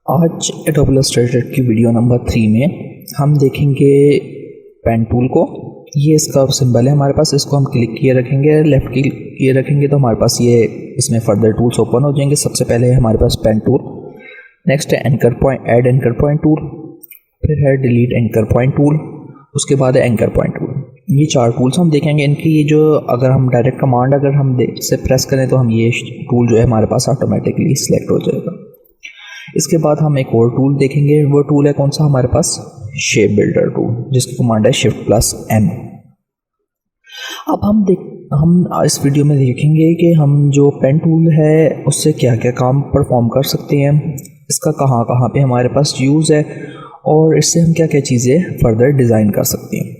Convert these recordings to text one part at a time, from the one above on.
आज adobe Illustrator की video number 3 में हम देखेंगे पेन टूल को। ये इसका सिंबल है हमारे पास, इसको हम क्लिक किए रखेंगे, लेफ़्ट क्लिक किए रखेंगे तो हमारे पास ये इसमें फर्दर टूल्स ओपन हो जाएंगे। सबसे पहले है हमारे पास पेन टूल, नेक्स्ट है anchor point, add anchor point tool, फिर है डिलीट एंकर पॉइंट टूल, उसके बाद है एंकर पॉइंट टूल। ये 4 टूल्स हम देखेंगे। इनकी ये जो अगर हम डायरेक्ट कमांड अगर हम से प्रेस करें तो हम ये टूल जो है हमारे पास ऑटोमेटिकली सिलेक्ट हो जाएगा। इसके बाद हम एक और टूल देखेंगे, वो टूल है कौन सा हमारे पास, शेप बिल्डर टूल, जिसकी कमांड है Shift+M। अब हम इस वीडियो में देखेंगे कि हम जो पेन टूल है उससे क्या क्या काम परफॉर्म कर सकते हैं, इसका कहाँ कहाँ पे हमारे पास यूज़ है और इससे हम क्या क्या चीज़ें फर्दर डिज़ाइन कर सकते हैं।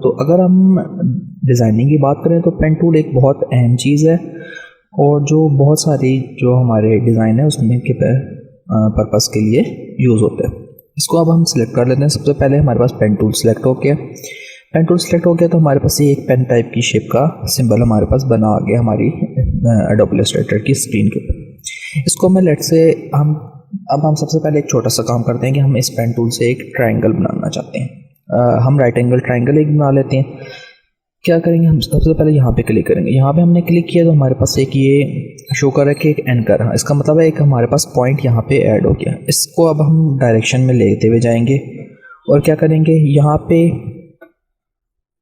तो अगर हम डिज़ाइनिंग की बात करें तो पेन टूल एक बहुत अहम चीज़ है और जो बहुत सारी जो हमारे डिज़ाइन है उसमें के पर्पस के लिए यूज़ होते हैं। इसको अब हम सिलेक्ट कर लेते हैं। सबसे पहले हमारे पास पेन टूल सिलेक्ट हो गया। पेन टूल सिलेक्ट हो गया तो हमारे पास ये एक पेन टाइप की शेप का सिंबल हमारे पास बना आ गया हमारी एडोब इलस्ट्रेटर की स्क्रीन के ऊपर। इसको मैं लेट से हम सबसे पहले एक छोटा सा काम करते हैं कि हम इस पेन टूल से एक ट्राइंगल बनाना चाहते हैं। हम राइट एंगल ट्राइंगल एक बना लेते हैं। क्या करेंगे, हम सबसे पहले यहाँ पे क्लिक करेंगे। यहाँ पे हमने क्लिक किया तो हमारे पास एक ये शो कर रहा है कि एक एंकर, हाँ इसका मतलब है एक हमारे पास पॉइंट यहाँ पे ऐड हो गया। इसको अब हम डायरेक्शन में लेते हुए जाएंगे और क्या करेंगे, यहाँ पे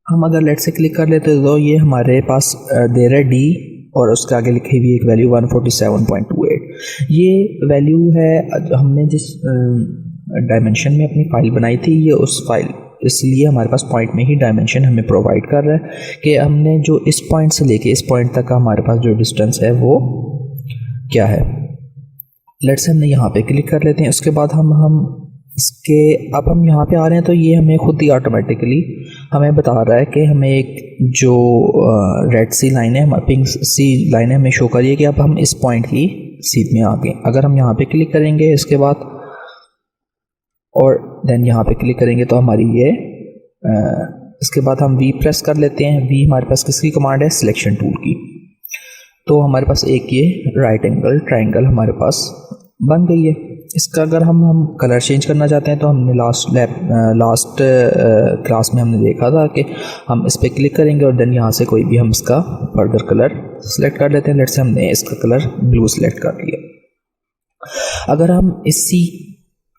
हम अगर लेट से क्लिक कर लेते तो ये हमारे पास दे रहा है डी और उसके आगे लिखी हुई एक वैल्यू 147.28। ये वैल्यू है हमने जिस डायमेंशन में अपनी फाइल बनाई थी, ये उस फाइल इसलिए हमारे पास पॉइंट में ही डायमेंशन हमें प्रोवाइड कर रहा है कि हमने जो इस पॉइंट से लेके इस पॉइंट तक का हमारे पास जो डिस्टेंस है वो क्या है। लेट्स से हमने यहाँ पे क्लिक कर लेते हैं। उसके बाद हम अब हम यहाँ पे आ रहे हैं तो ये हमें खुद ही ऑटोमेटिकली हमें बता रहा है कि हमें एक जो रेड सी लाइन है, पिंक सी लाइन है, हमें शो करिए कि अब हम इस पॉइंट की सीध में आ गए। अगर हम यहाँ पे क्लिक करेंगे इसके बाद और देन यहाँ पे क्लिक करेंगे तो हमारी ये इसके बाद हम V प्रेस कर लेते हैं। V हमारे पास किसकी कमांड है, सिलेक्शन टूल की। तो हमारे पास एक ये राइट एंगल ट्राइंगल हमारे पास बन गई है। इसका अगर हम कलर चेंज करना चाहते हैं तो हमने लास्ट क्लास में हमने देखा था कि हम इस पर क्लिक करेंगे और देन यहाँ से कोई भी हम इसका फर्दर कलर सेलेक्ट कर लेते हैं। लेट्स से हमने इसका कलर ब्लू सेलेक्ट कर लिया। अगर हम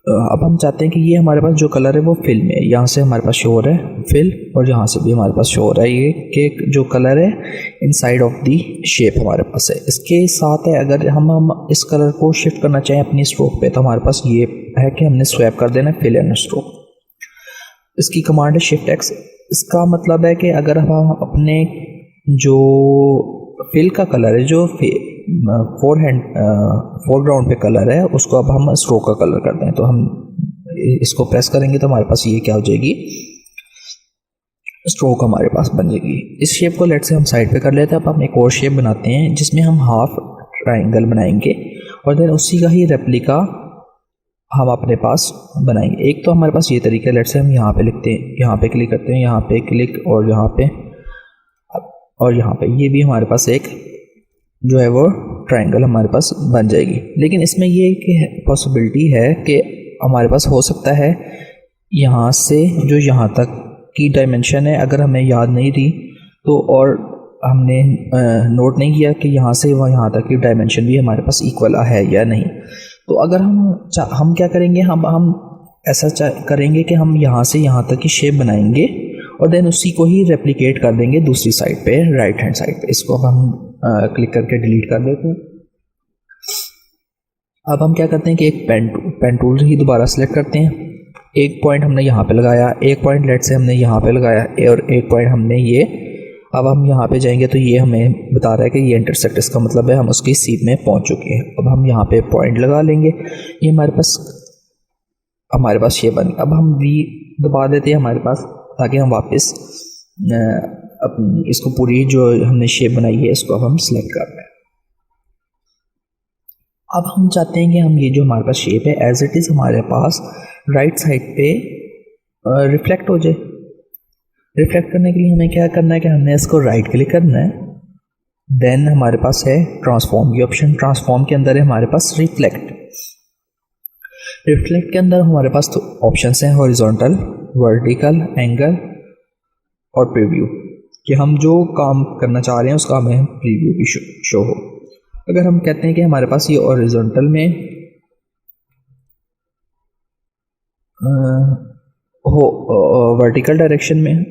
अब हम चाहते हैं कि ये हमारे पास जो कलर है वो फिल में, यहाँ से हमारे पास शो हो रहा है फिल और यहाँ से भी हमारे पास शो हो रहा है ये कि जो कलर है इनसाइड ऑफ दी शेप हमारे पास है। इसके साथ है अगर हम इस कलर को शिफ्ट करना चाहें अपनी स्ट्रोक पे तो हमारे पास ये है कि हमने स्वैप कर देना फिल एंड स्ट्रोक। इसकी कमांड है Shift+X। इसका मतलब है कि अगर हम अपने जो फिल का कलर है, जो फोरग्राउंड पे कलर है, उसको अब हम स्ट्रोक का कलर करते हैं तो हम इसको प्रेस करेंगे तो हमारे पास ये क्या हो जाएगी, स्ट्रोक हमारे पास बन जाएगी। इस शेप को लेट से हम साइड पे कर लेते हैं। अब हम एक और शेप बनाते हैं जिसमें हम हाफ ट्राइंगल बनाएंगे और देन उसी का ही रेप्लिका हम अपने पास बनाएंगे। एक तो हमारे पास ये तरीका है, लेट से हम यहाँ पे लिखते हैं, यहाँ पे क्लिक करते हैं, यहाँ पे क्लिक और यहाँ पे ये भी हमारे पास एक जो है वो ट्रायंगल हमारे पास बन जाएगी। लेकिन इसमें ये कि पॉसिबिलिटी है कि हमारे पास हो सकता है यहाँ से जो यहाँ तक की डायमेंशन है अगर हमें याद नहीं रही तो और हमने नोट नहीं किया कि यहाँ से यहाँ तक की डायमेंशन भी हमारे पास इक्वल है या नहीं, तो अगर हम क्या करेंगे, हम ऐसा करेंगे कि हम यहाँ से यहाँ तक की शेप बनाएंगे और देन उसी को ही रेप्लिकेट कर देंगे दूसरी साइड पे, राइट हैंड साइड पे। इसको अब हम क्लिक करके डिलीट कर देते हैं। अब हम क्या करते हैं कि एक पेन टूल ही दोबारा सेलेक्ट करते हैं। एक पॉइंट हमने यहाँ पे लगाया, एक पॉइंट लेट से हमने यहाँ पे लगाया और एक पॉइंट हमने ये, अब हम यहाँ पे जाएंगे तो ये हमें बता रहा है कि ये इंटरसेक्ट, इसका मतलब है हम उसकी सीध में पहुँच चुके हैं। अब हम यहाँ पे पॉइंट लगा लेंगे, ये हमारे पास ये बन। अब हम V दबा देते हैं हमारे पास ताकि हम वापस अपनी इसको पूरी जो हमने शेप बनाई है इसको अब हम सिलेक्ट कर रहे हैं। अब हम चाहते हैं कि हम ये जो हमारे पास शेप है एज इट इज़ हमारे पास राइट साइड पे रिफ्लेक्ट हो जाए। रिफ्लेक्ट करने के लिए हमें क्या करना है कि हमने इसको राइट क्लिक करना है, देन हमारे पास है ट्रांसफॉर्म की ऑप्शन। ट्रांसफॉर्म के अंदर है हमारे पास रिफ्लेक्ट। रिफ्लेक्ट के अंदर हमारे पास तो ऑप्शंस हैं हॉरिजॉन्टल, वर्टिकल, एंगल और प्रीव्यू, कि हम जो काम करना चाह रहे हैं उसका हमें प्रीव्यू भी शो हो। अगर हम कहते हैं कि हमारे पास ये हॉरिजॉन्टल में हो वर्टिकल डायरेक्शन में,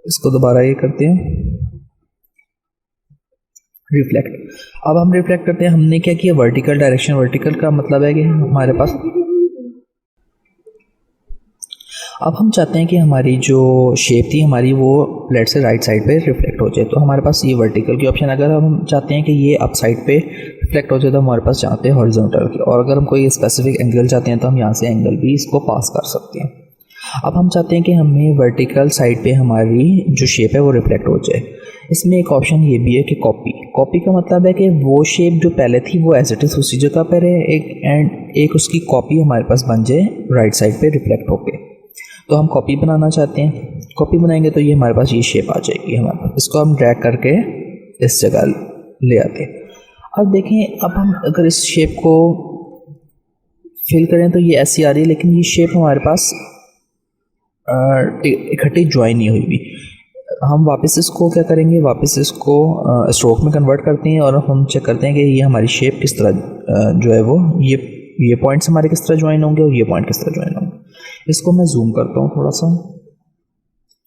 इसको दोबारा ये करते हैं रिफ्लेक्ट। अब हम रिफ्लेक्ट करते हैं, हमने क्या किया वर्टिकल डायरेक्शन, वर्टिकल का मतलब है कि हमारे पास, अब हम चाहते हैं कि हमारी जो शेप थी हमारी वो लेट से राइट साइड पे रिफ्लेक्ट हो जाए, तो हमारे पास ये वर्टिकल की ऑप्शन। अगर हम चाहते हैं कि ये अप साइड पे रिफ्लेक्ट हो जाए तो हमारे पास चाहते हैं हॉरिजॉन्टल की, और अगर हम कोई स्पेसिफिक एंगल चाहते हैं तो हम यहाँ से एंगल भी इसको पास कर सकते हैं। अब हम चाहते हैं कि हमें वर्टिकल साइड पे हमारी जो शेप है वो रिफ्लेक्ट हो जाए। इसमें एक ऑप्शन ये भी है कि कॉपी। कॉपी का मतलब है कि वो शेप जो पहले थी वो एज इट इज़ उसी जगह पर है, एक उसकी कॉपी हमारे पास बन जाए राइट साइड पे रिफ्लेक्ट होके। तो हम कॉपी बनाना चाहते हैं, कॉपी बनाएंगे तो ये हमारे पास ये शेप आ जाएगी हमारे पास, इसको हम ड्रैग करके इस जगह ले आते हैं। अब देखें, अब हम अगर इस शेप को फिल करें तो ये ऐसी आ रही है, लेकिन ये शेप हमारे पास इकट्ठी ज्वाइन नहीं हुई भी। हम वापस इसको क्या करेंगे, वापस इसको स्ट्रोक में कन्वर्ट करते हैं और हम चेक करते हैं कि ये हमारी शेप किस तरह जो है वो ये पॉइंट्स हमारे किस तरह ज्वाइन होंगे और ये पॉइंट किस तरह ज्वाइन होंगे। इसको मैं जूम करता हूँ थोड़ा सा,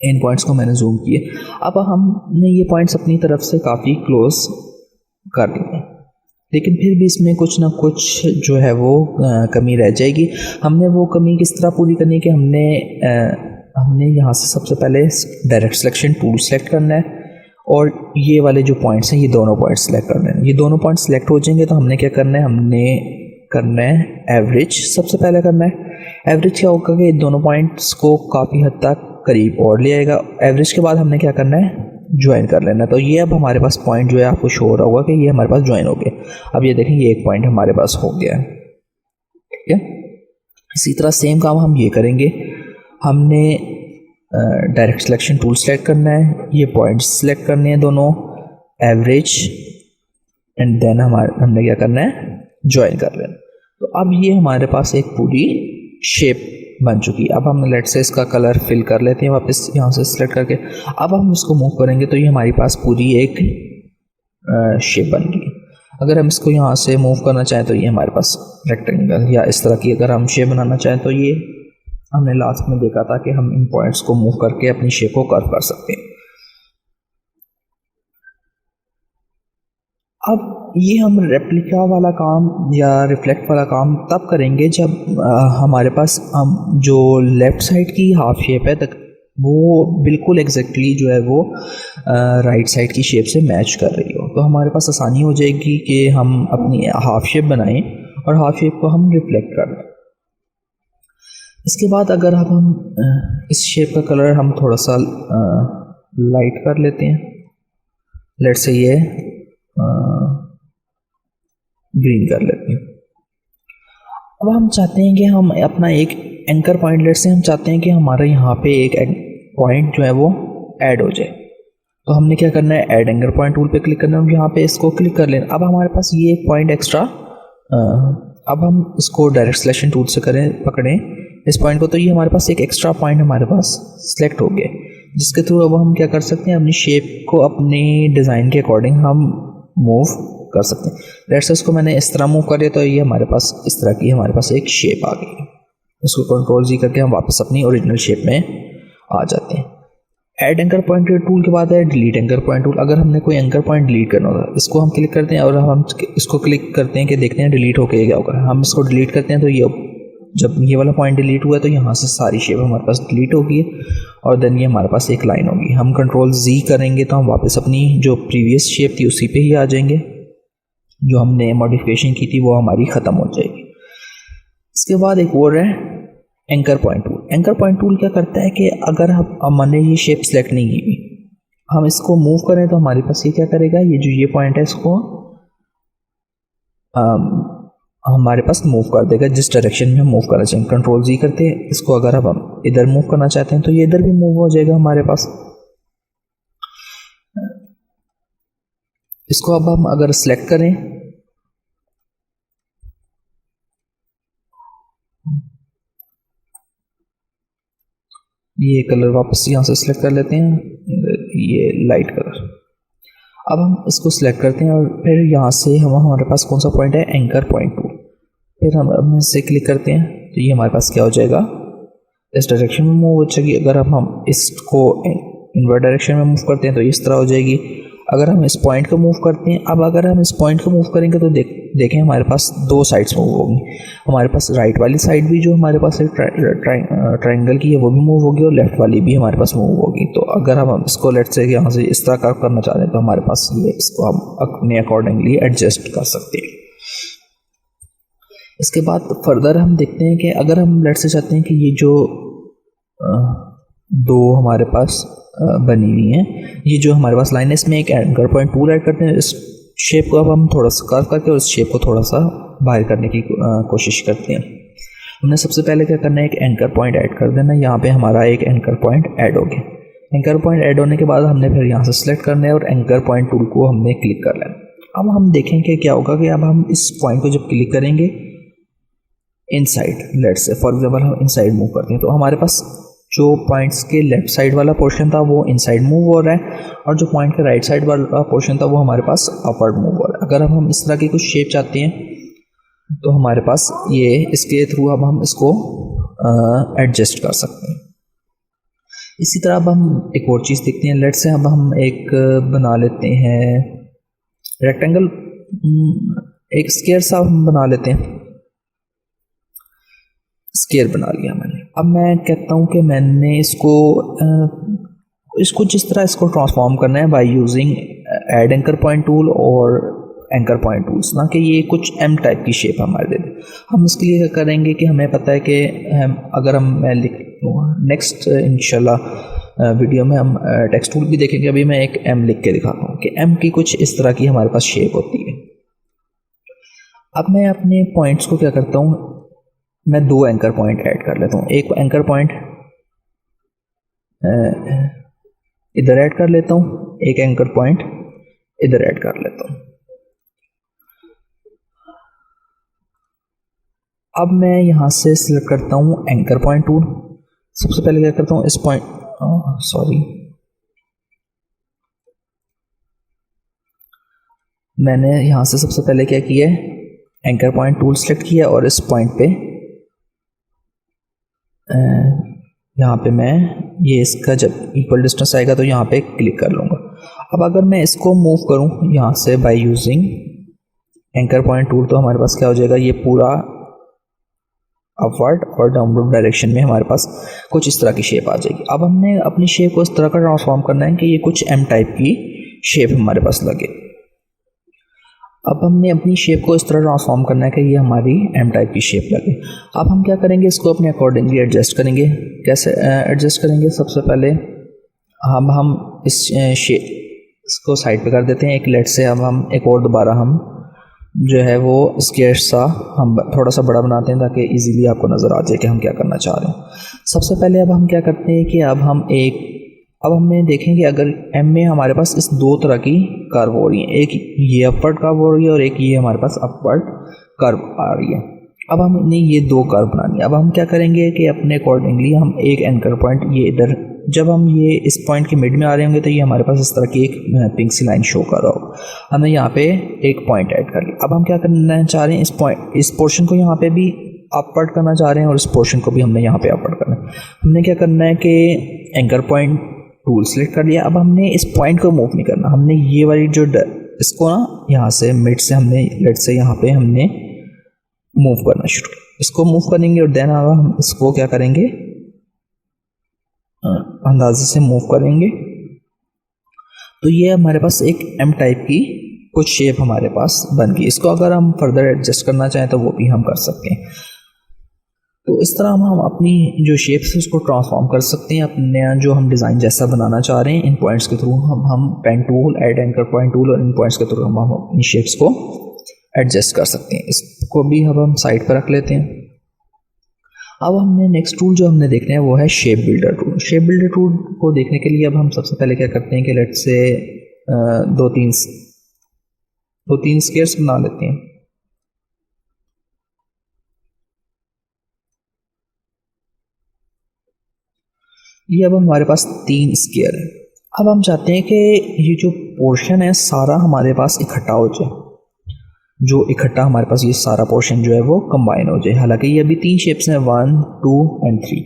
इन पॉइंट्स को मैंने जूम किए। अब हमने ये पॉइंट्स अपनी तरफ से काफ़ी क्लोज कर लिए, लेकिन फिर भी इसमें कुछ ना कुछ जो है वो कमी रह जाएगी। हमने वो कमी किस तरह पूरी करनी है कि हमने यहाँ से सबसे पहले डायरेक्ट सिलेक्शन टूल सेलेक्ट करना है और ये वाले जो पॉइंट्स हैं ये दोनों पॉइंट्स सेलेक्ट करने हैं। ये दोनों पॉइंट्स सेलेक्ट हो जाएंगे तो हमने क्या करना है, हमने करना है एवरेज। सबसे पहले करना है एवरेज। क्या होगा कि दोनों पॉइंट्स को काफ़ी हद तक करीब और ले आएगा। एवरेज के बाद हमने क्या करना है, ज्वाइन कर लेना। तो ये अब हमारे पास पॉइंट जो है आपको शो हो रहा होगा कि ये हमारे पास ज्वाइन हो गया। अब ये देखें ये एक पॉइंट हमारे पास हो गया है, ठीक है। इसी तरह सेम काम हम ये करेंगे। हमने डायरेक्ट सिलेक्शन टूल सेलेक्ट करना है, ये पॉइंट्स सेलेक्ट करने हैं दोनों, एवरेज, एंड देन हमने क्या करना है, ज्वाइन कर लेना। तो अब ये हमारे पास एक पूरी शेप बन चुकी है। अब हम लेट से इसका कलर फिल कर लेते हैं वापस यहाँ से सिलेक्ट करके। अब हम इसको मूव करेंगे तो ये हमारे पास पूरी एक शेप बन गई। अगर हम इसको यहाँ से मूव करना चाहें तो ये हमारे पास रेक्टेंगल या इस तरह की अगर हम शेप बनाना चाहें तो ये हमने लास्ट में देखा था कि हम इन पॉइंट्स को मूव करके अपनी शेप को कर्व कर सकते हैं। अब ये हम रेप्लिका वाला काम या रिफ्लेक्ट वाला काम तब करेंगे जब हमारे पास हम जो लेफ़्ट साइड की हाफ शेप है तक वो बिल्कुल एग्जैक्टली जो है वो राइट साइड की शेप से मैच कर रही हो, तो हमारे पास आसानी हो जाएगी कि हम अपनी हाफ शेप बनाएं और हाफ शेप को हम रिफ्लेक्ट कर लें। इसके बाद अगर अब हम इस शेप का कलर हम थोड़ा सा लाइट कर लेते हैं, लेट से ये ग्रीन कर लेते हैं। अब हम चाहते हैं कि हम अपना एक एंकर पॉइंट, लेट से हम चाहते हैं कि हमारा यहाँ पे एक पॉइंट जो है वो ऐड हो जाए। तो हमने क्या करना है, ऐड एंकर पॉइंट टूल पे क्लिक करना है, यहाँ पे इसको क्लिक कर लेना। अब हमारे पास ये एक पॉइंट एक्स्ट्रा, अब हम इसको डायरेक्ट सिलेक्शन टूल से पकड़ें इस पॉइंट को, तो ये हमारे पास एक एक्स्ट्रा पॉइंट हमारे पास सिलेक्ट हो गया, जिसके थ्रू अब हम क्या कर सकते हैं, अपनी शेप को अपने डिज़ाइन के अकॉर्डिंग हम मूव कर सकते हैं। लेट्स इसको मैंने इस तरह मूव कर लिया तो ये हमारे पास इस तरह की हमारे पास एक शेप आ गई। इसको कंट्रोल जी करके हम वापस अपनी ओरिजिनल शेप में आ जाते हैं। ऐड एंकर पॉइंट टूल के बाद है डिलीट एंकर पॉइंट टूल। अगर हमने कोई एंकर पॉइंट डिलीट करना होगा, इसको हम क्लिक करते हैं और हम इसको क्लिक करते हैं कि देखते हैं डिलीट होकर क्या होगा। हम इसको डिलीट करते हैं तो ये जब ये वाला पॉइंट डिलीट हुआ तो यहाँ से सारी शेप हमारे पास डिलीट होगी और देन ये हमारे पास एक लाइन होगी। हम कंट्रोल जी करेंगे तो हम वापस अपनी जो प्रीवियस शेप थी उसी पे ही आ जाएंगे, जो हमने मॉडिफिकेशन की थी वो हमारी ख़त्म हो जाएगी। इसके बाद एक और है anchor point tool. Anchor point tool क्या करता है कि अगर हमने ये शेप सेलेक्ट नहीं की हुई, हम इसको मूव करें तो हमारे पास ये क्या करेगा, ये जो ये पॉइंट है इसको हमारे पास मूव कर देगा जिस डायरेक्शन में हम मूव करना चाहेंगे। कंट्रोल जी करते हैं इसको, अगर अब हम इधर मूव करना चाहते हैं तो ये इधर भी मूव हो जाएगा हमारे पास। इसको अब हम अगर सेलेक्ट करें ये कलर वापस यहाँ से सिलेक्ट कर लेते हैं, ये लाइट कलर। अब हम इसको सिलेक्ट करते हैं और फिर यहाँ से हमारे पास कौन सा पॉइंट है, एंकर पॉइंट टूल। फिर हम इससे क्लिक करते हैं तो ये हमारे पास क्या हो जाएगा, इस डायरेक्शन में मूव हो जाएगी। अगर हम इसको इनवर्ट डायरेक्शन में मूव करते हैं तो इस तरह हो जाएगी। अगर हम इस पॉइंट को मूव करते हैं, अब अगर हम इस पॉइंट को मूव करेंगे तो देखें हमारे पास दो साइड्स मूव होंगी। हमारे पास राइट वाली साइड भी जो हमारे पास ट्राइंगल की है वो भी मूव होगी और लेफ्ट वाली भी हमारे पास मूव होगी। तो अगर हम इसको लेट से यहाँ से इस तरह कर्व करना चाह रहे हैं तो हमारे पास ये इसको हम अपने अकॉर्डिंगली एडजस्ट कर सकते हैं। इसके बाद फर्दर हम देखते हैं कि अगर हम लेट से चाहते हैं कि ये जो दो हमारे पास बनी हुई हैं, ये जो हमारे पास लाइन है, इसमें एक एंकर पॉइंट टूल ऐड करते हैं। इस शेप को अब हम थोड़ा सा कर्व करके और इस शेप को थोड़ा सा बाहर करने की कोशिश करते हैं। हमने सबसे पहले क्या करना है, एक एंकर पॉइंट ऐड कर देना। यहाँ पे हमारा एक एंकर पॉइंट ऐड हो गया। एंकर पॉइंट ऐड होने के बाद हमने फिर यहाँ से सिलेक्ट करना है और एंकर पॉइंट टूल को हमने क्लिक कर लेना। अब हम देखेंगे क्या होगा कि अब हम इस पॉइंट को जब क्लिक करेंगे इनसाइड, लेट से फॉर एग्जांपल हम इनसाइड मूव करते हैं तो हमारे पास जो पॉइंट्स के लेफ्ट साइड वाला पोर्शन था वो इनसाइड मूव हो रहा है और जो पॉइंट के राइट साइड वाला पोर्शन था वो हमारे पास अपवर्ड मूव हो रहा है। अगर हम इस तरह की कुछ शेप चाहते हैं तो हमारे पास ये इसके थ्रू अब हम इसको एडजस्ट कर सकते हैं। इसी तरह अब हम एक और चीज़ देखते हैं। लेट से अब हम एक बना लेते हैं रेक्टेंगल, एक स्क्वायर सा हम बना लेते हैं। स्क्वायर बना लिया मैंने। अब मैं कहता हूँ कि मैंने इसको जिस तरह इसको ट्रांसफॉर्म करना है by using add anchor point tool और एंकर पॉइंट टूल्स, ना कि ये कुछ एम टाइप की शेप हमारे दे दे। हम इसके लिए क्या करेंगे कि हमें पता है कि मैं लिख नेक्स्ट इंशाल्लाह वीडियो में हम टेक्स्ट टूल भी देखेंगे। अभी मैं एक एम लिख के दिखाता हूँ कि एम की कुछ इस तरह की हमारे पास शेप होती है। अब मैं अपने पॉइंट्स को क्या करता हूँ, मैं दो एंकर पॉइंट ऐड कर लेता हूँ। एक एंकर पॉइंट इधर ऐड कर लेता हूँ, एक एंकर पॉइंट इधर ऐड कर लेता हूँ। अब मैं यहाँ से सिलेक्ट करता हूँ एंकर पॉइंट टूल। सबसे पहले क्या करता हूँ, इस पॉइंट मैंने यहाँ से सबसे पहले क्या किया है, एंकर पॉइंट टूल सेलेक्ट किया और इस पॉइंट पे यहाँ पे मैं ये इसका जब इक्वल डिस्टेंस आएगा तो यहाँ पे क्लिक कर लूँगा। अब अगर मैं इसको मूव करूँ यहाँ से by using anchor point tool तो हमारे पास क्या हो जाएगा, ये पूरा अपवर्ड और डाउनवर्ड डायरेक्शन में हमारे पास कुछ इस तरह की शेप आ जाएगी। अब हमने अपनी शेप को इस तरह का ट्रांसफॉर्म करना है कि ये कुछ एम टाइप की शेप हमारे पास लगे। अब हमने अपनी शेप को इस तरह ट्रांसफॉर्म करना है कि ये हमारी एम टाइप की शेप लगे। अब हम क्या करेंगे, इसको अपने अकॉर्डिंगली एडजस्ट करेंगे। कैसे एडजस्ट करेंगे, सबसे पहले हम इस शेप इसको साइड पे कर देते हैं एक लेट से। अब हम एक और दोबारा हम जो है वो स्क्वायर सा हम थोड़ा सा बड़ा बनाते हैं ताकि इजीली आपको नज़र आ जाए कि हम क्या करना चाह रहे हैं। सबसे पहले अब हम क्या करते हैं कि अब हमने देखेंगे अगर एम में हमारे पास इस दो तरह की कर्व हो रही हैं, एक ये अपवर्ड कर्व हो रही है और एक ये हमारे पास अपवर्ड कर्व आ रही है। अब हमने ये दो कर्व बनानी है। अब हम क्या करेंगे कि अपने अकॉर्डिंगली हम एक एंकर पॉइंट ये इधर, जब हम ये इस पॉइंट के मिड में आ रहे होंगे तो ये हमारे पास इस तरह की एक पिंक सी लाइन शो कर रहा होगा। हमने यहाँ पे एक पॉइंट ऐड कर लिया। अब हम क्या करना चाह रहे हैं, इस पोर्शन को यहाँ पे भी अपवर्ड करना चाह रहे हैं और इस पोर्शन को भी हमने यहाँ पे अपवर्ड करना है। हमने क्या करना है कि एंकर पॉइंट टूल सेलेक्ट कर लिया। अब हमने इस पॉइंट को मूव नहीं करना, हमने ये वाली जो इसको ना यहाँ से मिड से हमने लेट से यहाँ पे हमने मूव करना शुरू किया। इसको मूव करेंगे और देन अब हम इसको क्या करेंगे, अंदाजे से मूव करेंगे तो ये हमारे पास एक एम टाइप की कुछ शेप हमारे पास बन गई। इसको अगर हम फर्दर एडजस्ट करना चाहें तो वो भी हम कर सकते हैं। तो इस तरह हम अपनी जो शेप्स है उसको ट्रांसफॉर्म कर सकते हैं अपने जो हम डिज़ाइन जैसा बनाना चाह रहे हैं। इन पॉइंट्स के थ्रू हम pen tool, add anchor point tool और इन पॉइंट्स के थ्रू हम अपनी शेप्स को एडजस्ट कर सकते हैं। इसको भी अब हम साइड पर रख लेते हैं। अब हमने नेक्स्ट टूल जो हमने देखना है वो है shape builder tool. Shape builder tool को देखने के लिए अब हम सबसे पहले क्या करते हैं कि लेट से दो तीन स्क्वायर्स बना लेते हैं। ये अब हमारे पास 3 स्क्वायर है। अब हम चाहते हैं कि ये जो पोर्शन है सारा हमारे पास इकट्ठा हो जाए, जो इकट्ठा हमारे पास ये सारा पोर्शन जो है वो कंबाइन हो जाए। हालांकि ये अभी 3 शेप्स हैं 1, 2 एंड 3,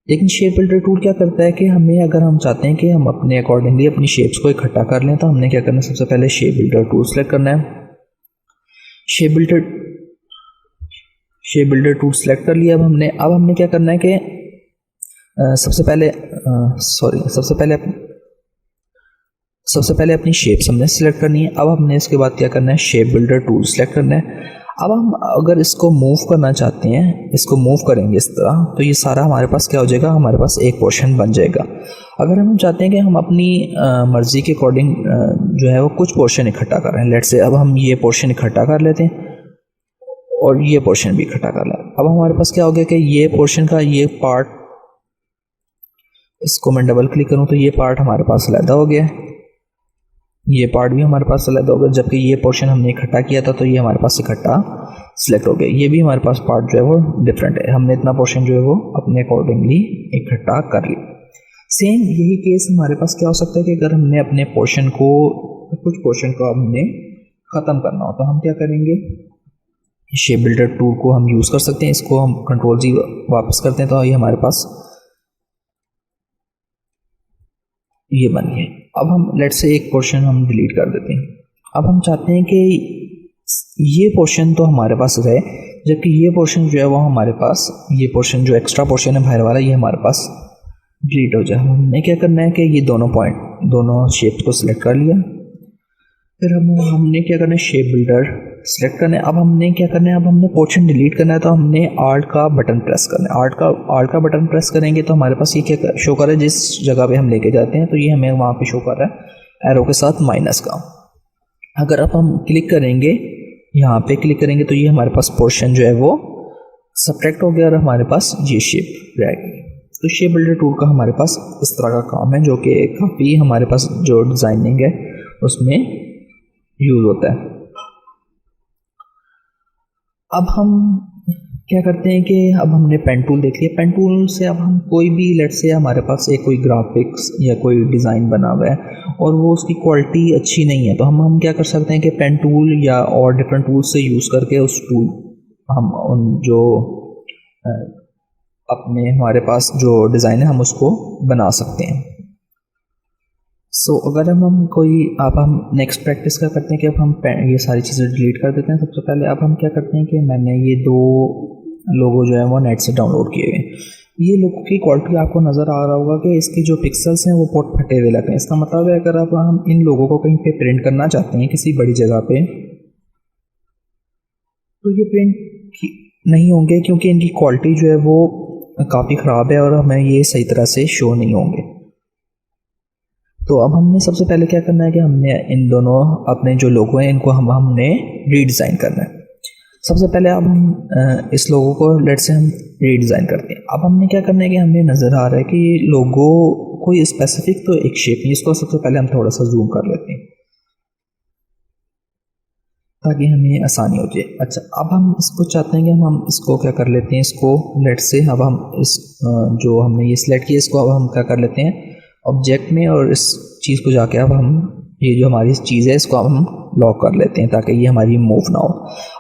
लेकिन शेप बिल्डर टूल क्या करता है कि हमें, अगर हम चाहते हैं कि हम अपने अकॉर्डिंगली अपनी शेप्स को इकट्ठा कर लें, तो हमने क्या करना है, सबसे पहले शेप बिल्डर टूल सेलेक्ट करना है। शेप बिल्डर टूल सेलेक्ट कर लिया अब हमने क्या करना है कि सबसे पहले अपनी शेप्स हमने सेलेक्ट करनी है। अब हमने इसके बाद क्या करना है, शेप बिल्डर टूल सेलेक्ट करना है। अब हम अगर इसको मूव करना चाहते हैं, इसको मूव करेंगे इस तरह, तो ये सारा हमारे पास क्या हो जाएगा, हमारे पास एक पोर्शन बन जाएगा। अगर हम चाहते हैं कि हम अपनी मर्ज़ी के अकॉर्डिंग जो है वो कुछ पोर्शन इकट्ठा कर रहे हैं, लेट्स से अब हम ये पोर्शन इकट्ठा कर लेते हैं और ये पोर्शन भी इकट्ठा कर लें। अब हमारे पास क्या हो गया कि ये पोर्शन का ये पार्ट, इसको मैं डबल क्लिक करूँ तो ये पार्ट हमारे पास अलग हो गया है, ये पार्ट भी हमारे पास अलग हो गया। जबकि ये पोर्शन हमने इकट्ठा किया था तो ये हमारे पास इकट्ठा सिलेक्ट हो गया। ये भी हमारे पास पार्ट जो है वो डिफरेंट है, हमने इतना पोर्शन जो है वो अपने अकॉर्डिंगली इकट्ठा कर लिया। सेम यही केस हमारे पास क्या हो सकता है कि अगर हमने अपने पोर्शन को, कुछ पोर्शन को हमने ख़त्म करना हो तो हम क्या करेंगे, शेप बिल्डर टूल को हम यूज़ कर सकते हैं। इसको हम Ctrl+G वापस करते हैं तो ये हमारे पास ये बन गया। अब हम लेट से एक पोर्शन हम डिलीट कर देते हैं। अब हम चाहते हैं कि ये पोर्शन तो हमारे पास रहे, जबकि ये पोर्शन जो है वो हमारे पास, ये पोर्शन जो एक्स्ट्रा पोर्शन है बाहर वाला, ये हमारे पास डिलीट हो जाए। हमने क्या करना है कि ये दोनों शेप्स को सिलेक्ट कर लिया। फिर हमने क्या करना है, शेप बिल्डर सेलेक्ट करना है। अब हमने क्या करना है, अब हमने पोर्शन डिलीट करना है तो हमने आल्ट का बटन प्रेस करना है। आल्ट का बटन प्रेस करेंगे तो हमारे पास ये क्या शो कर रहा है, जिस जगह पे हम लेके जाते हैं तो ये हमें वहाँ पे शो कर रहा है एरो के साथ माइनस का। अगर अब हम क्लिक करेंगे, यहाँ पे क्लिक करेंगे तो ये हमारे पास पोर्शन जो है वो सब्ट्रैक्ट हो गया और हमारे पास ये शेप रह गई। तो शेप बिल्डर टूल का हमारे पास इस तरह का काम है, जो कि काफ़ी हमारे पास जो डिज़ाइनिंग है उसमें यूज़ होता है। अब हम क्या करते हैं कि अब हमने पेन टूल देख लिया। पेन टूल से अब हम कोई भी, लेट से हमारे पास एक कोई ग्राफिक्स या कोई डिज़ाइन बना हुआ है और वो उसकी क्वालिटी अच्छी नहीं है, तो हम क्या कर सकते हैं कि पेन टूल या और डिफरेंट टूल से यूज़ करके उस टूल हम उन जो अपने हमारे पास जो डिज़ाइन है हम उसको बना सकते हैं। अगर हम नेक्स्ट प्रैक्टिस क्या करते हैं कि अब हम ये सारी चीज़ें डिलीट कर देते हैं। सबसे पहले अब हम क्या करते हैं कि मैंने ये 2 लोगो जो है वो नेट से डाउनलोड किए हैं। ये लोगों की क्वालिटी आपको नज़र आ रहा होगा कि इसके जो पिक्सल्स हैं वो बहुत फटे हुए लगते हैं। इसका मतलब है अगर अब हम इन लोगों को कहीं पे प्रिंट करना चाहते हैं किसी बड़ी जगह पे, तो ये प्रिंट नहीं होंगे क्योंकि इनकी क्वालिटी जो है वो काफ़ी ख़राब है और हमें ये सही तरह से शो नहीं होंगे। तो अब हमने सबसे पहले क्या करना है कि हमने इन दोनों अपने जो लोगो हैं इनको हमने रीडिज़ाइन करना है। सबसे पहले अब हम इस लोगो को लेट से हम रीडिज़ाइन करते हैं। अब हमने क्या करना है कि हमें नज़र आ रहा है कि ये लोगो कोई स्पेसिफिक तो एक शेप नहीं, इसको सबसे पहले हम थोड़ा सा जूम कर लेते हैं ताकि हमें आसानी हो जाए। अच्छा, अब हम इसको चाहते हैं कि हम इसको क्या कर लेते हैं, इसको लेट से अब हम इस जो हमने ये सिलेक्ट किया इसको अब हम क्या कर लेते हैं ऑब्जेक्ट में, और इस चीज़ को जाके अब हम ये जो हमारी चीज़ है इसको अब हम लॉक कर लेते हैं ताकि ये हमारी मूव ना हो।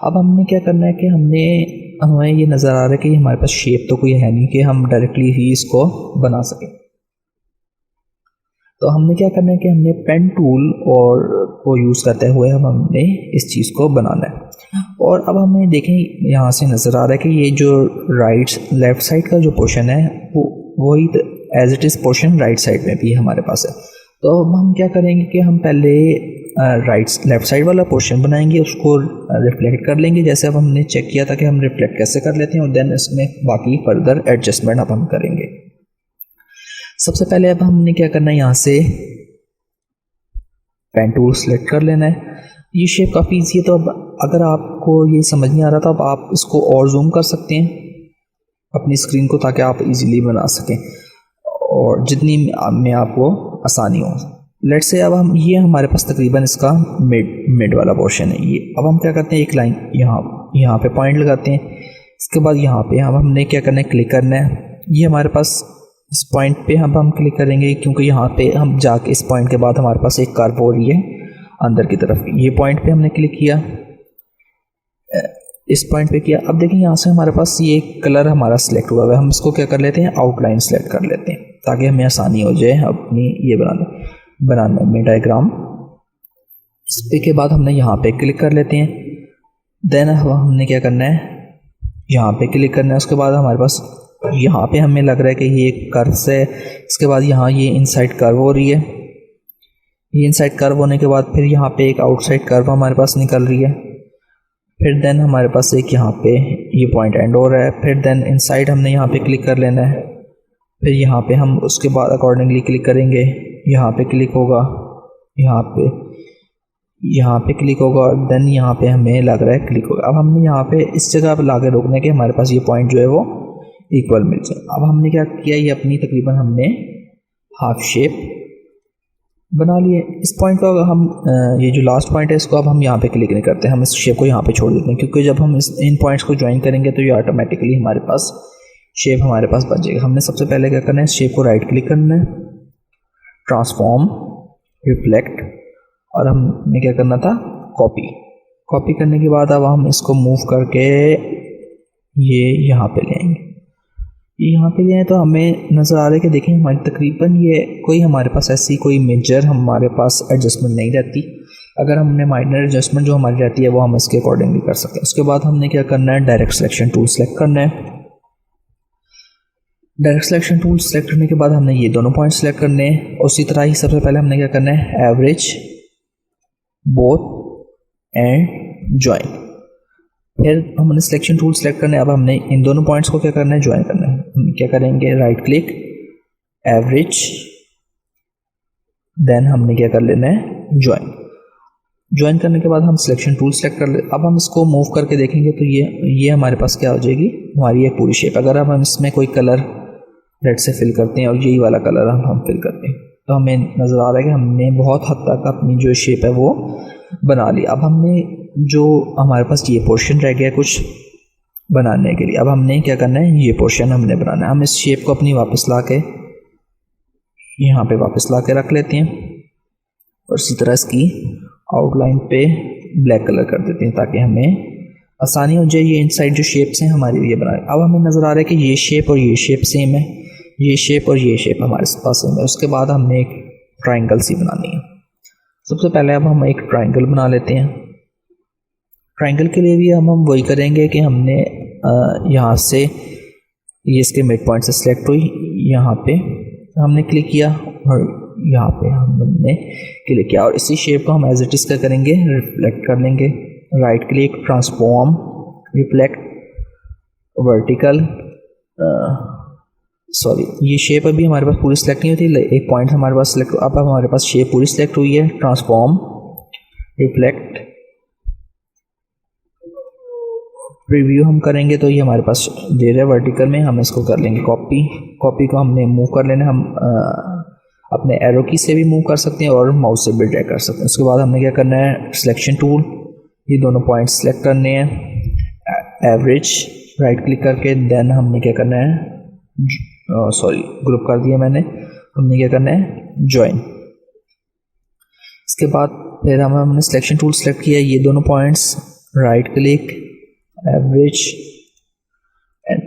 अब हमने क्या करना है कि हमें ये नज़र आ रहा है कि हमारे पास शेप तो कोई है नहीं कि हम डायरेक्टली ही इसको बना सकें। तो हमने क्या करना है कि हमने पेन टूल और को यूज़ करते हुए हमने इस चीज़ को बनाना है। और अब हमें देखें यहाँ से नज़र आ रहा है कि ये जो लेफ़्ट साइड का जो पोर्शन है वो वही as it is portion right side में भी हमारे पास है। तो अब हम क्या करेंगे कि हम पहले लेफ़्ट साइड वाला पोर्शन बनाएंगे, उसको रिफ्लेक्ट कर लेंगे जैसे अब हमने चेक किया था कि हम रिफ्लेक्ट कैसे कर लेते हैं, और देन इसमें बाकी फर्दर एडजस्टमेंट अब हम करेंगे। सबसे पहले अब हमने क्या करना है, यहाँ से पेन टूल सेलेक्ट कर लेना है। ये शेप काफ़ी ईजी है, तो अब अगर आपको ये समझ नहीं आ रहा तो अब आप इसको और जूम कर सकते हैं अपनी स्क्रीन को ताकि आप इजीली बना सकें और जितनी में आपको आसानी हो। लेट्स से अब हम ये हमारे पास तकरीबन इसका मिड वाला पोर्शन है ये। अब हम क्या करते हैं, एक लाइन यहाँ पे पॉइंट लगाते हैं। इसके बाद यहाँ पे अब हमने क्या करना है, क्लिक करना है। ये हमारे पास इस पॉइंट पे हम क्लिक करेंगे, क्योंकि यहाँ पे हम जाके इस पॉइंट के बाद हमारे पास एक कर्व हो रही है अंदर की तरफ। ये पॉइंट पे हमने क्लिक किया, इस पॉइंट पे किया। अब देखिए यहाँ से हमारे पास ये कलर हमारा सिलेक्ट हुआ है। हम इसको क्या कर लेते हैं, आउटलाइन सेलेक्ट कर लेते हैं, ताकि हमें आसानी हो जाए अपनी ये बनाने में डायग्राम। इस पे के बाद हमने यहाँ पे क्लिक कर लेते हैं। देन हमने क्या करना है, यहाँ पे क्लिक करना है। उसके बाद हमारे पास यहाँ पे हमें लग रहा है कि ये कर्व है। इसके बाद यहाँ ये इनसाइड कर्व हो रही है। ये इनसाइड कर्व होने के बाद फिर यहाँ पे एक आउटसाइड कर्व हमारे पास निकल रही है। फिर देन हमारे पास एक यहाँ पे ये पॉइंट एंड हो रहा है। फिर देन इनसाइड हमने यहाँ पे क्लिक कर लेना है। फिर यहाँ पे हम उसके बाद अकॉर्डिंगली क्लिक करेंगे। यहाँ पे क्लिक होगा, यहाँ पे क्लिक होगा, और देन यहाँ पे हमें लग रहा है क्लिक होगा। अब हमने यहाँ पे इस जगह पे लाके रोकने के हमारे पास ये पॉइंट जो है वो इक्वल मिल जाए। अब हमने क्या किया, ये अपनी तकरीबन हमने हाफ शेप बना लिए। इस पॉइंट को हम ये जो लास्ट पॉइंट है इसको अब हम यहाँ पे क्लिक नहीं करते, हम इस शेप को यहाँ पे छोड़ देते हैं, क्योंकि जब हम इन पॉइंट्स को ज्वाइन करेंगे तो ये ऑटोमेटिकली हमारे पास शेप हमारे पास बन जाएगा। हमने सबसे पहले क्या करना है, इस शेप को राइट क्लिक करना है, ट्रांसफॉर्म, रिफ्लेक्ट, और हमने क्या करना था, कॉपी करने के बाद अब हम इसको मूव करके ये यहाँ पे ले आएंगे। यहाँ पे ले आए तो हमें नज़र आ रहा है कि देखें हमारी तकरीबन ये कोई हमारे पास ऐसी कोई मेजर हमारे पास एडजस्टमेंट नहीं रहती। अगर हमने माइनर एडजस्टमेंट जो हमारी रहती है वो हम इसके अकॉर्डिंगली कर सकते हैं। उसके बाद हमने क्या करना है, डायरेक्ट सिलेक्शन टूल सेलेक्ट करना है। डायरेक्ट सिलेक्शन टूल सेलेक्ट करने के बाद हमने ये दोनों पॉइंट सेलेक्ट करने हैं। उसी तरह ही सबसे पहले हमने क्या करना है, एवरेज, बोथ एंड ज्वाइन। फिर हमने सिलेक्शन टूल सेलेक्ट करना है। अब हमने इन दोनों पॉइंट्स को क्या करना है, ज्वाइन करना है। हम क्या करेंगे, राइट क्लिक, एवरेज, देन हमने क्या कर लेना है, ज्वाइन करने के बाद हम सिलेक्शन टूल सेलेक्ट कर ले। अब हम इसको मूव करके देखेंगे तो ये हमारे पास क्या हो जाएगी, हमारी एक पूरी शेप। अगर अब हम इसमें कोई कलर रेड से फिल करते हैं और यही वाला कलर हम फिल करते हैं तो हमें नज़र आ रहा है कि हमने बहुत हद तक अपनी जो शेप है वो बना ली। अब हमने जो हमारे पास ये पोर्शन रह गया कुछ बनाने के लिए, अब हमने क्या करना है, ये पोर्शन हमने बनाना है। हम इस शेप को अपनी वापस ला के यहाँ पे वापस ला के रख लेते हैं और इसी तरह इसकी आउटलाइन पे ब्लैक कलर कर देते हैं ताकि हमें आसानी हो जाए। ये इनसाइड जो शेप्स हैं हमारी ये बनाए। अब हमें नज़र आ रहा है कि ये शेप और ये शेप सेम है, ये शेप और ये शेप हमारे पास सेम है। उसके बाद हमने एक ट्राइंगल सी बनानी है। सबसे पहले अब हम एक ट्राइंगल बना लेते हैं। ट्राइंगल के लिए भी हम वही करेंगे कि हमने यहाँ से ये इसके मिड पॉइंट से सिलेक्ट हुई, यहाँ पे हमने क्लिक किया और यहाँ पे हमने क्लिक किया और इसी शेप को हम एज इट इज़ का करेंगे, रिफ्लेक्ट कर लेंगे। Right click, transform, reflect, vertical, sorry ये शेप अभी हमारे पास पूरी सिलेक्ट नहीं होती, एक पॉइंट हमारे पास सिलेक्ट। अब हमारे पास शेप पूरी सिलेक्ट हुई है। ट्रांसफॉर्म, रिफ्लेक्ट, प्रीव्यू हम करेंगे तो ये हमारे पास दे रहा है वर्टिकल में। हम इसको कर लेंगे कॉपी को हमने मूव कर लेना। हम अपने एरो की से भी मूव कर सकते हैं और माउस से भी ड्रैग कर सकते हैं। उसके बाद हमने क्या करना है, सिलेक्शन टूल, ये दोनों पॉइंट्स सेलेक्ट करने हैं, एवरेज, राइट क्लिक करके देन हमने क्या करना है, सॉरी ग्रुप कर दिया मैंने, हमने क्या करना है, ज्वाइन। इसके बाद फिर हमने सिलेक्शन टूल सेलेक्ट किया, ये दोनों points, right click, average, and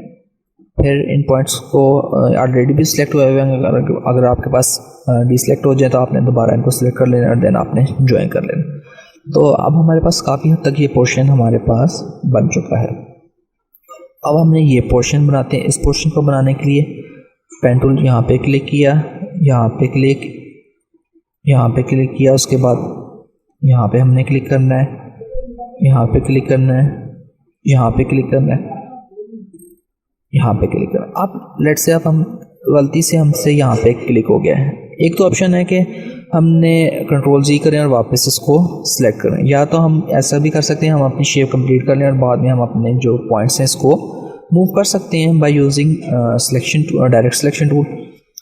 फिर इन पॉइंट्स को ऑलरेडी भी सिलेक्ट हुए हैं। अगर आपके पास डिसलेक्ट हो जाए तो आपने दोबारा इनको सिलेक्ट कर लेना और देन आपने ज्वाइन कर लेना। तो अब हमारे पास काफ़ी हद तक ये पोर्शन हमारे पास बन चुका है। अब हमने ये पोर्शन बनाते हैं। इस पोर्शन को बनाने के लिए पेन टूल यहाँ पे क्लिक किया, यहाँ पे क्लिक किया, उसके बाद यहाँ पे हमने क्लिक करना है, यहाँ पे क्लिक करना है, यहाँ पे क्लिक करना है, यहाँ पे क्लिक करना। अब लेट से अब हम गलती से हमसे यहाँ पे क्लिक हो गया है। एक तो ऑप्शन है कि हमने कंट्रोल-Z करें और वापस इसको सिलेक्ट करें, या तो हम ऐसा भी कर सकते हैं, हम अपनी शेप कंप्लीट कर लें और बाद में हम अपने जो पॉइंट्स हैं इसको मूव कर सकते हैं by using direct selection tool.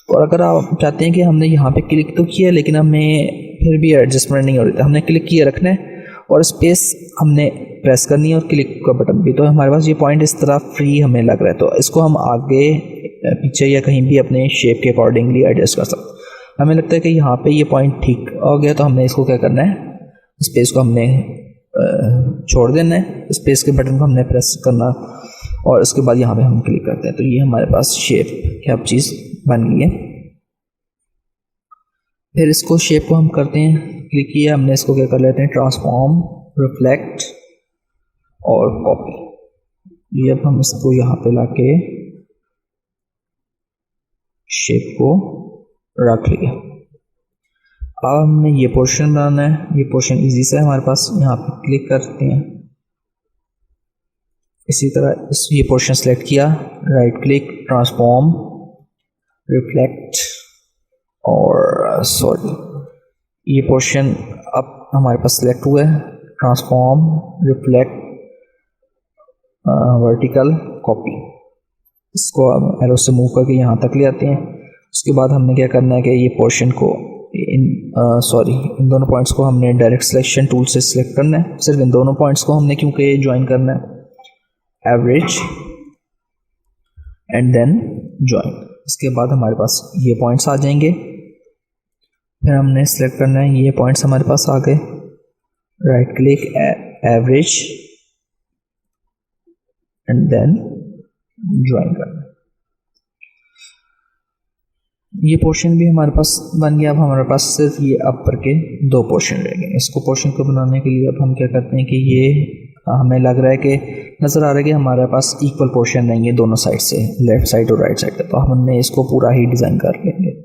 और अगर आप चाहते हैं कि हमने यहाँ पे क्लिक तो किया लेकिन हमें फिर भी एडजस्टमेंट नहीं हो रही, तो हमने क्लिक किया रखना है और स्पेस हमने प्रेस करनी है और क्लिक का बटन भी। तो हमारे पास ये पॉइंट इस तरह फ्री हमें लग रहा है, तो इसको हम आगे पीछे या कहीं भी अपने शेप के अकॉर्डिंगली एडजस्ट कर सकते हैं। हमें लगता है कि यहाँ पे ये पॉइंट ठीक हो गया, तो हमने इसको क्या करना है, स्पेस को हमने छोड़ देना है, स्पेस के बटन को हमने प्रेस करना और उसके बाद यहाँ पे हम क्लिक करते हैं। तो ये हमारे पास शेप क्या चीज़ बन गई है। फिर इसको शेप को हम करते हैं, क्लिक किया हमने, इसको क्या कर लेते हैं, ट्रांसफॉर्म, रिफ्लेक्ट और कॉपी। ये अब हम इसको यहाँ पे लाके शेप को रख लिया। अब हमने ये पोर्शन बनाना है, ये पोर्शन इजी से हमारे पास, यहाँ पे क्लिक करते हैं, इसी तरह ये पोर्शन सेलेक्ट किया, राइट क्लिक, ट्रांसफॉर्म, रिफ्लेक्ट और ये पोर्शन अब हमारे पास सिलेक्ट हुआ है, ट्रांसफॉर्म, रिफ्लेक्ट, वर्टिकल, कॉपी। इसको अब एरो से मूव करके यहाँ तक ले आते हैं। उसके बाद हमने क्या करना है कि ये पोर्शन को इन दोनों पॉइंट्स को हमने डायरेक्ट सिलेक्शन टूल से सिलेक्ट करना है। सिर्फ इन दोनों पॉइंट्स को हमने क्योंकि ज्वाइन करना है, एवरेज एंड देन ज्वाइन। इसके बाद हमारे पास ये पॉइंट्स आ जाएंगे। फिर हमने सेलेक्ट करना है, ये पॉइंट्स हमारे पास आ गए, right click, average and then join करना है। ये पोर्शन भी हमारे पास बन गया। अब हमारे पास सिर्फ ये अपर के दो पोर्शन रह गए। इसको पोर्शन को बनाने के लिए अब हम क्या करते हैं कि ये हमें लग रहा है कि नज़र आ रहा है कि हमारे पास इक्वल पोर्शन नहीं है दोनों साइड से, लेफ्ट साइड और राइट साइड, तो हमने इसको पूरा ही डिज़ाइन कर लेंगे।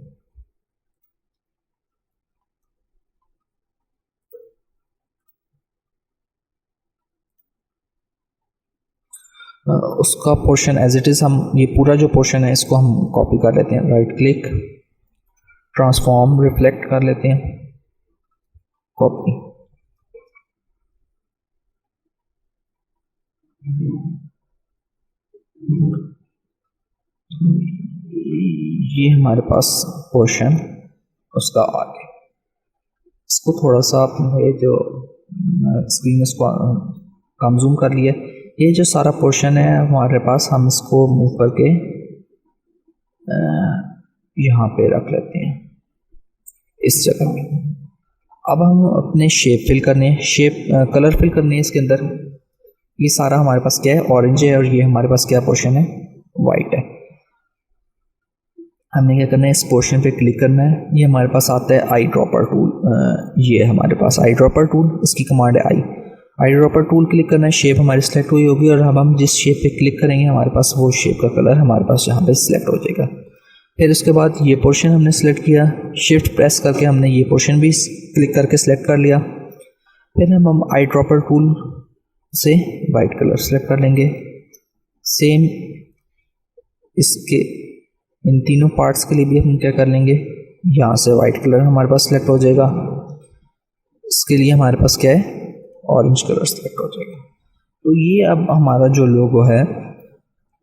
उसका पोर्शन एज इट इज़, हम ये पूरा जो पोर्शन है इसको हम कॉपी कर लेते हैं, राइट क्लिक, ट्रांसफॉर्म, रिफ्लेक्ट कर लेते हैं, कॉपी। ये हमारे पास पोर्शन उसका आ गया। इसको थोड़ा सा आपने जो स्क्रीन इसको कम जूम कर लिया। ये जो सारा पोर्शन है हमारे पास, हम इसको मूव करके यहाँ पे रख लेते हैं इस जगह में। अब हम अपने शेप फिल करने हैं, शेप कलर फिल करने हैं इसके अंदर। ये सारा हमारे पास क्या है, ऑरेंज है, और ये हमारे पास क्या पोर्शन है, वाइट है। हमने क्या करना है, इस पोर्शन पे क्लिक करना है। ये हमारे पास आता है आई ड्रॉपर टूल। ये हमारे पास आई ड्रॉपर टूल, इसकी कमांड है आई ड्रॉपर टूल। क्लिक करना है, शेप हमारी सिलेक्ट हुई होगी, और अब हम जिस शेप पे क्लिक करेंगे हमारे पास वो शेप का कलर हमारे पास यहाँ पे सिलेक्ट हो जाएगा। फिर उसके बाद ये पोर्शन हमने सेलेक्ट किया, शिफ्ट प्रेस करके हमने ये पोर्शन भी क्लिक करके सिलेक्ट कर लिया। फिर हम आई ड्रॉपर टूल से वाइट कलर सेलेक्ट कर लेंगे। सेम इसके इन तीनों पार्ट्स के लिए भी हम क्या कर लेंगे, यहाँ से वाइट कलर हमारे पास सिलेक्ट हो जाएगा। इसके लिए हमारे पास क्या है, ऑरेंज कलर सेलेक्ट हो जाएगा। तो ये अब हमारा जो लोगो है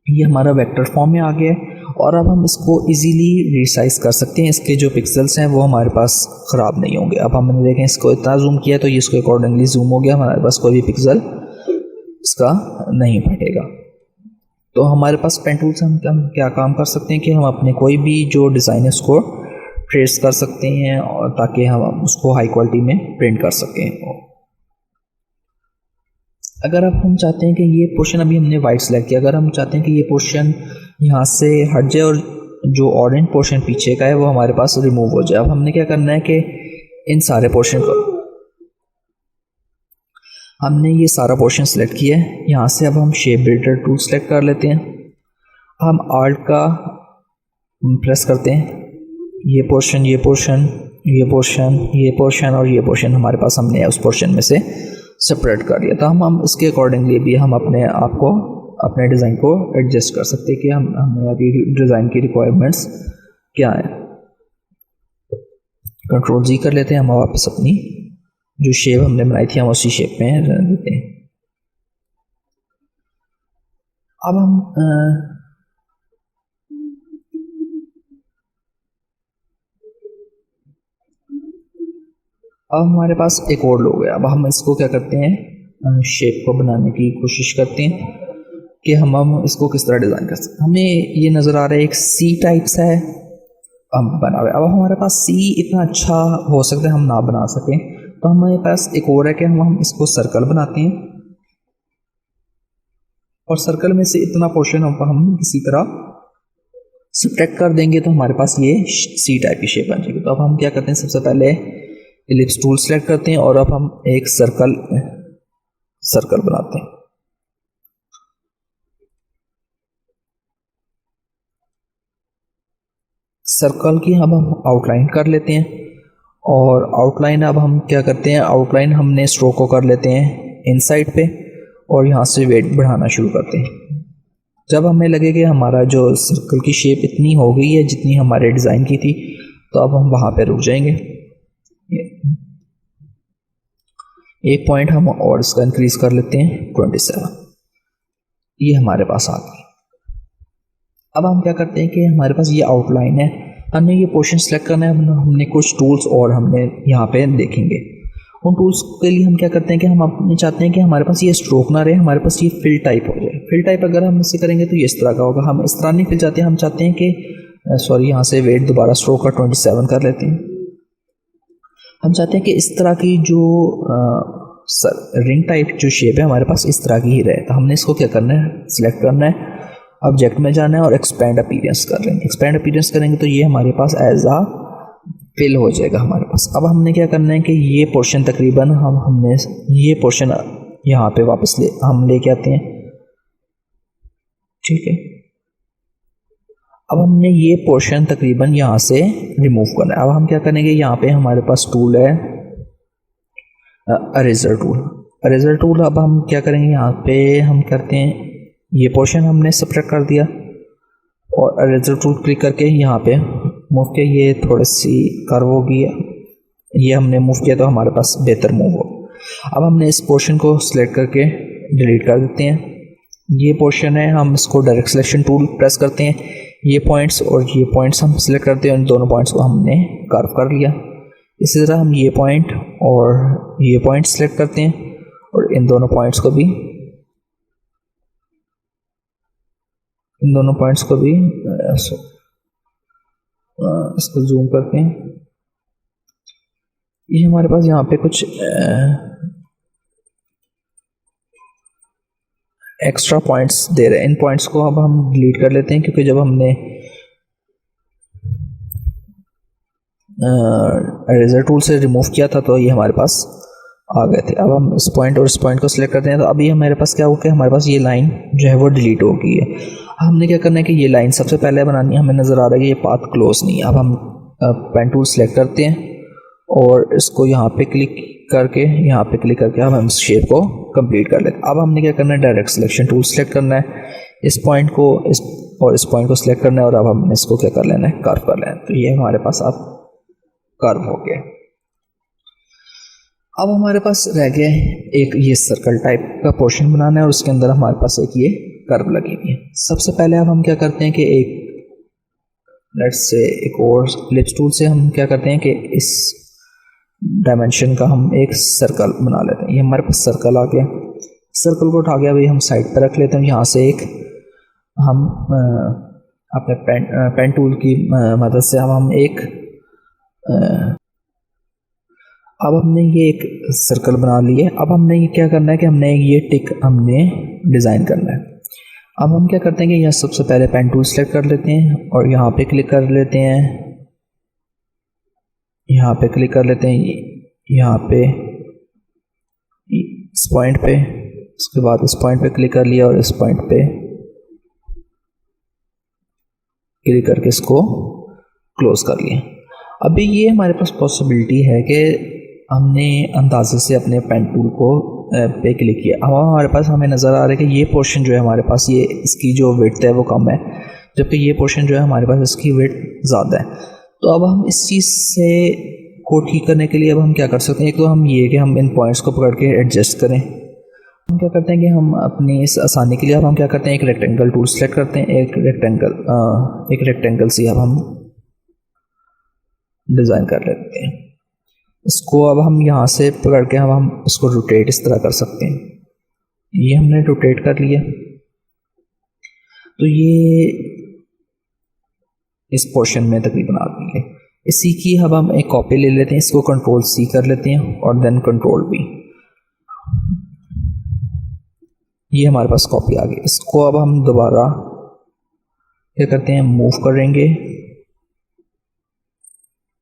ये हमारा वेक्टर फॉर्म में आ गया है, और अब हम इसको इजीली रिसाइज कर सकते हैं। इसके जो पिक्सल्स हैं वो हमारे पास ख़राब नहीं होंगे। अब हमने देखें इसको इतना जूम किया तो ये इसको अकॉर्डिंगली जूम हो गया, हमारे पास कोई भी पिक्सल इसका नहीं फटेगा। तो हमारे पास पेन टूल से हम क्या काम कर सकते हैं कि हम अपने कोई भी जो डिज़ाइन है उसको ट्रेस कर सकते हैं, और ताकि हम उसको हाई क्वालिटी में प्रिंट कर सकें। अगर अब हम चाहते हैं कि ये पोर्शन, अभी हमने वाइट सेलेक्ट किया, अगर हम चाहते हैं कि ये पोर्शन यहाँ से हट जाए और जो ऑरेंज पोर्शन पीछे का है वो हमारे पास रिमूव हो जाए, अब हमने क्या करना है कि इन सारे पोर्शन को हमने ये सारा पोर्शन सेलेक्ट किया है। यहाँ से अब हम शेप बिल्डर टूल सेलेक्ट कर लेते हैं। हम आल्ट का प्रेस करते हैं, ये पोर्शन, ये पोर्शन, ये पोर्शन, ये पोर्शन और ये पोर्शन हमारे पास हमने उस पोर्शन में से सेपरेट कर लिया। तो हम इसके अकॉर्डिंगली भी हम अपने आप को, अपने डिज़ाइन को एडजस्ट कर सकते हैं कि हमारी डिज़ाइन की रिक्वायरमेंट्स क्या है। कंट्रोल जी कर लेते हैं, हम वापस अपनी जो शेप हमने बनाई थी हम उसी शेप में रहने देते हैं। अब हमारे पास एक और लोगो है। अब हम इसको क्या करते हैं, शेप को बनाने की कोशिश करते हैं। कि हम इसको किस तरह डिज़ाइन कर सकते हैं। हमें ये नज़र आ रहा है एक सी टाइप सा है हम बना हुआ है। अब हमारे पास सी इतना अच्छा हो सकता है हम ना बना सकें, तो हमारे पास एक और है कि हम इसको सर्कल बनाते हैं और सर्कल में से इतना पोर्शन हम किसी तरह सब्ट्रैक्ट कर देंगे तो हमारे पास ये सी टाइप की शेप बन जाएगी। तो अब हम क्या करते हैं, सबसे पहले इलिप्स टूल सेलेक्ट करते हैं और अब हम एक सर्कल बनाते हैं। सर्कल की अब हम आउटलाइन कर लेते हैं और आउटलाइन अब हम क्या करते हैं, आउटलाइन हमने स्ट्रोक को कर लेते हैं इनसाइड पे और यहाँ से वेट बढ़ाना शुरू करते हैं। जब हमें लगे कि हमारा जो सर्कल की शेप इतनी हो गई है जितनी हमारे डिज़ाइन की थी, तो अब हम वहाँ पे रुक जाएंगे। एक पॉइंट हम और इसका इंक्रीज कर लेते हैं 27। ये हमारे पास आ गई। अब हम क्या करते हैं कि हमारे पास ये आउटलाइन है, हमने ये पोर्शन सेलेक्ट करना है। हमने कुछ टूल्स और हमने यहाँ पे देखेंगे। उन टूल्स के लिए हम क्या करते हैं कि हम अपने चाहते हैं कि हमारे पास ये स्ट्रोक ना रहे, हमारे पास ये फिल टाइप हो जाए। फिल टाइप अगर हम इसे करेंगे तो ये इस तरह का होगा। हम इस तरह नहीं फिल चाहते, हम चाहते हैं कि सॉरी यहाँ से वेट दोबारा स्ट्रोक का 27 कर लेते हैं। हम चाहते हैं कि इस तरह की जो रिंग टाइप जो शेप है हमारे पास इस तरह की ही रहे। तो हमने इसको क्या करना है, सिलेक्ट करना है, ऑब्जेक्ट में जाना है और एक्सपैंड अपीयरेंस कर लेंगे। एक्सपैंड अपीयरेंस करेंगे तो ये हमारे पास एज आ फिल हो जाएगा हमारे पास। अब हमने क्या करना है कि ये पोर्शन तकरीबन हमने ये पोर्शन यहाँ पे वापस हम लेके आते हैं, ठीक है। अब हमने ये पोर्शन तकरीबन यहाँ से रिमूव करना है। अब हम क्या करेंगे, यहाँ पे हमारे पास टूल है अरेजर टूल। अरेजर टूल अब हम क्या करेंगे, यहाँ पे हम करते हैं ये पोर्शन हमने सब्ट्रैक्ट कर दिया और अरेजर टूल क्लिक करके यहाँ पे मूव किया, ये थोड़ी सी कर्व होगी, ये हमने मूव किया तो हमारे पास बेहतर मूव हो। अब हमने इस पोर्शन को सिलेक्ट करके डिलीट कर देते हैं। ये पोर्शन है, हम इसको डायरेक्ट सिलेक्शन टूल प्रेस करते हैं, ये पॉइंट्स और ये पॉइंट्स हम सिलेक्ट करते हैं, उन दोनों पॉइंट्स को हमने कर्व कर लिया। इसी तरह हम ये पॉइंट और ये पॉइंट सिलेक्ट करते हैं और इन दोनों पॉइंट्स को भी इसको जूम करते हैं। ये हमारे पास यहाँ पे कुछ एक्स्ट्रा पॉइंट्स दे रहे हैं। इन पॉइंट्स को अब हम डिलीट कर लेते हैं क्योंकि जब हमने इरेजर टूल से रिमूव किया था तो ये हमारे पास आ गए थे। अब हम इस पॉइंट और इस पॉइंट को सिलेक्ट करते हैं तो अभी हमारे पास क्या हो गया, हमारे पास ये लाइन जो है वो डिलीट हो गई है। हमने क्या करना है कि ये लाइन सबसे पहले बनानी है। हमें नज़र आ रहा है कि ये पाथ क्लोज नहीं है। अब हम पेन टूल सेलेक्ट करते हैं और इसको यहाँ पे क्लिक करके हम इस शेप को कंप्लीट कर लेते हैं। अब हमने क्या करना है, डायरेक्ट सिलेक्शन टूल सेलेक्ट करना है, इस पॉइंट को इस पॉइंट को सिलेक्ट करना है और अब हमने इसको क्या कर लेना है, कर्व कर लेना है। तो ये हमारे पास अब कर्व हो गया। अब हमारे पास रह गया एक ये सर्कल टाइप का पोर्शन बनाना है और उसके अंदर हमारे पास एक ये कर्व लगी हुई है। सबसे पहले अब हम क्या करते हैं कि एक और इलिप्स टूल से हम क्या करते हैं कि इस डायमेंशन का हम एक सर्कल बना लेते हैं। ये हमारे पास सर्कल आ गया। सर्कल को उठा गया भाई हम साइड पर रख लेते हैं। यहाँ से एक हम अपने पेन टूल की मदद से हम एक अब हमने ये एक सर्कल बना लिया। अब हमने ये क्या करना है कि हमने ये टिक हमने डिज़ाइन करना है। अब हम क्या करते हैं कि यहाँ सबसे पहले पेन टूल सेलेक्ट कर लेते हैं और यहाँ पे क्लिक कर लेते हैं, यहाँ पे इस पॉइंट पे, उसके बाद इस पॉइंट पे क्लिक कर लिया और इस पॉइंट पे क्लिक करके इसको क्लोज कर लिया। अभी ये हमारे पास पॉसिबिलिटी है कि हमने अंदाजे से अपने पेन टूल को पे क्लिक किया। अब हमारे पास हमें नज़र आ रहा है कि ये पोर्शन जो है हमारे पास ये इसकी जो विड्थ है वो कम है, जबकि ये पोर्शन जो है हमारे पास इसकी विड्थ ज़्यादा है। तो अब हम इस चीज़ से को ठीक करने के लिए अब हम क्या कर सकते हैं, एक तो हम ये कि हम इन पॉइंट्स को पकड़ के एडजस्ट करें। हम क्या करते हैं कि हम अपनी इस आसानी के लिए अब हम क्या करते हैं, एक रेक्टेंगल टूल सेलेक्ट करते हैं, एक रेक्टेंगल से अब हम डिज़ाइन कर लेते हैं। इसको अब हम यहाँ से पकड़ के हम इसको रोटेट इस तरह कर सकते हैं। ये हमने रोटेट कर लिया। तो ये इस पोर्शन में तकरीबन आ गई है। इसी की अब हम एक कॉपी ले लेते हैं, इसको कंट्रोल सी कर लेते हैं और देन कंट्रोल वी। ये हमारे पास कॉपी आ गई। इसको अब हम दोबारा क्या करते हैं, मूव करेंगे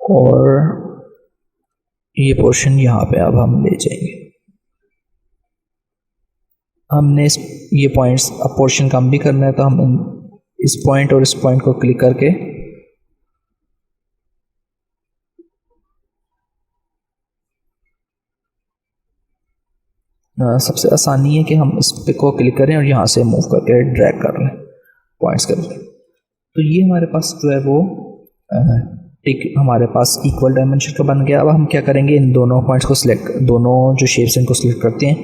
और ये पोर्शन यहाँ पे अब हम ले जाएंगे। हमने ये पॉइंट्स अब पोर्शन कम भी करना है, तो हम इस पॉइंट और इस पॉइंट को क्लिक करके सबसे आसानी है कि हम इस पे को क्लिक करें और यहाँ से मूव करके ड्रैग कर लें, पॉइंट्स कर लें। तो ये हमारे पास जो है वो टिक हमारे पास इक्वल डायमेंशन का बन गया। अब हम क्या करेंगे, इन दोनों पॉइंट्स को सिलेक्ट, दोनों जो शेप्स हैं इनको सिलेक्ट करते हैं।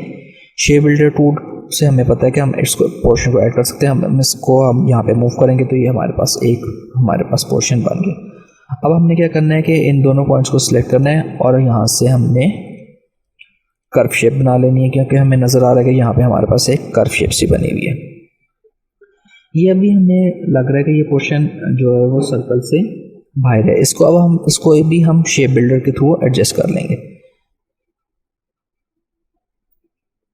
शेप बिल्डर टूल से हमें पता है कि हम इसको पोर्शन को ऐड कर सकते हैं। हम इसको हम यहाँ पे मूव करेंगे तो ये हमारे पास हमारे पास पोर्शन बन गया। अब हमने क्या करना है कि इन दोनों पॉइंट्स को सिलेक्ट करना है और यहाँ से हमने कर्व शेप बना लेनी है, क्योंकि हमें नज़र आ रहा है कि यहाँ पे हमारे पास एक कर्व शेप सी बनी हुई है। ये अभी हमें लग रहा है कि ये पोर्शन जो है वो सर्कल से बाहर है। इसको अब हम इसको भी हम शेप बिल्डर के थ्रू एडजस्ट कर लेंगे।